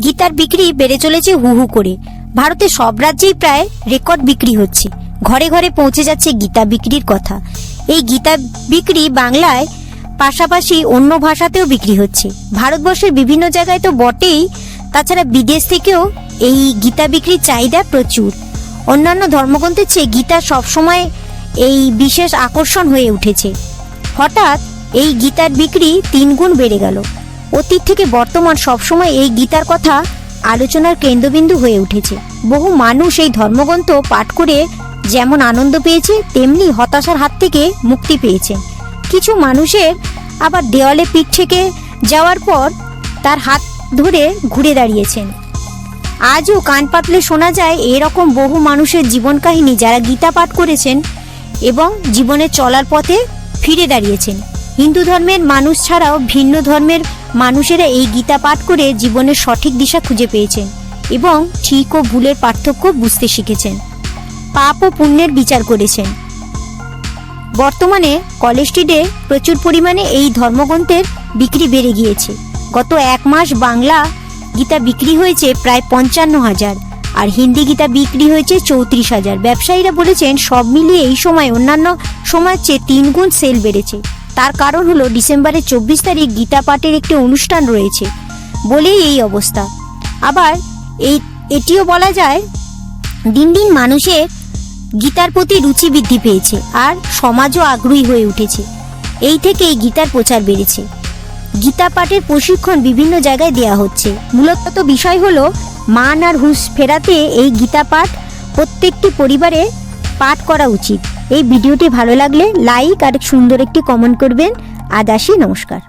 গীতার বিক্রি বেড়ে চলেছে হু হু করে। ভারতের সব রাজ্যেই প্রায় রেকর্ড বিক্রি হচ্ছে। ঘরে ঘরে পৌঁছে যাচ্ছে গীতা বিক্রির কথা। এই গীতা বিক্রি বাংলায় পাশাপাশি অন্য ভাষাতেও বিক্রি হচ্ছে। ভারতবর্ষের বিভিন্ন জায়গায় তো বটেই, তাছাড়া বিদেশ থেকেও এই গীতা বিক্রির চাহিদা প্রচুর। অন্যান্য ধর্মগ্রন্থের চেয়ে গীতা সবসময় এই বিশেষ আকর্ষণ হয়ে উঠেছে। হঠাৎ এই গীতার বিক্রি 3 গুণ বেড়ে গেল। অতীত থেকে বর্তমান সবসময় এই গীতার কথা আলোচনার কেন্দ্রবিন্দু হয়ে উঠেছে। বহু মানুষ এই ধর্মগ্রন্থ পাঠ করে যেমন আনন্দ পেয়েছে, তেমনি হতাশার হাত থেকে মুক্তি পেয়েছে। কিছু মানুষের আবার দেওয়ালে পিঠ থেকে যাওয়ার পর তার হাত ধরে ঘুরে দাঁড়িয়েছেন। আজও কান পাতলে শোনা যায় এরকম বহু মানুষের জীবন কাহিনী, যারা গীতা পাঠ করেছেন এবং জীবনে চলার পথে ফিরে দাঁড়িয়েছেন। হিন্দু ধর্মের মানুষ ছাড়াও ভিন্ন ধর্মের মানুষেরা এই গীতা পাঠ করে জীবনের সঠিক দিশা খুঁজে পেয়েছেন এবং ঠিক ও ভুলের পার্থক্য বুঝতে শিখেছেন। পাপ ও পুণ্যের বিচার করেছেন। বর্তমানে কলেজ স্ট্রিটে প্রচুর পরিমাণে এই ধর্মগ্রন্থের বিক্রি বেড়ে গিয়েছে। গত 1 মাস বাংলা গীতা বিক্রি হয়েছে প্রায় 55,000 আর হিন্দি গীতা বিক্রি হয়েছে 34,000। ব্যবসায়ীরা বলেছেন সব মিলিয়ে এই সময় অন্যান্য সময়ের চেয়ে 3 গুণ সেল বেড়েছে। তার কারণ হলো ডিসেম্বরের 24 তারিখ গীতা পাঠের একটি অনুষ্ঠান রয়েছে বলেই এই অবস্থা। আবার এটিও বলা যায় দিন দিন মানুষের গীতার প্রতি রুচি বৃদ্ধি পেয়েছে আর সমাজও আগ্রহী হয়ে উঠেছে। এই থেকেই গীতার প্রচার বেড়েছে। গীতা পাঠের প্রশিক্ষণ বিভিন্ন জায়গায় দেয়া হচ্ছে। মূলত বিষয় হলো মান আর হুঁশ ফেরাতে এই গীতা পাঠ প্রত্যেকটি পরিবারে পাঠ করা উচিত। এই ভিডিওটি ভালো লাগলে লাইক আর সুন্দর একটি কমেন্ট করবেন। আজ আসি, নমস্কার।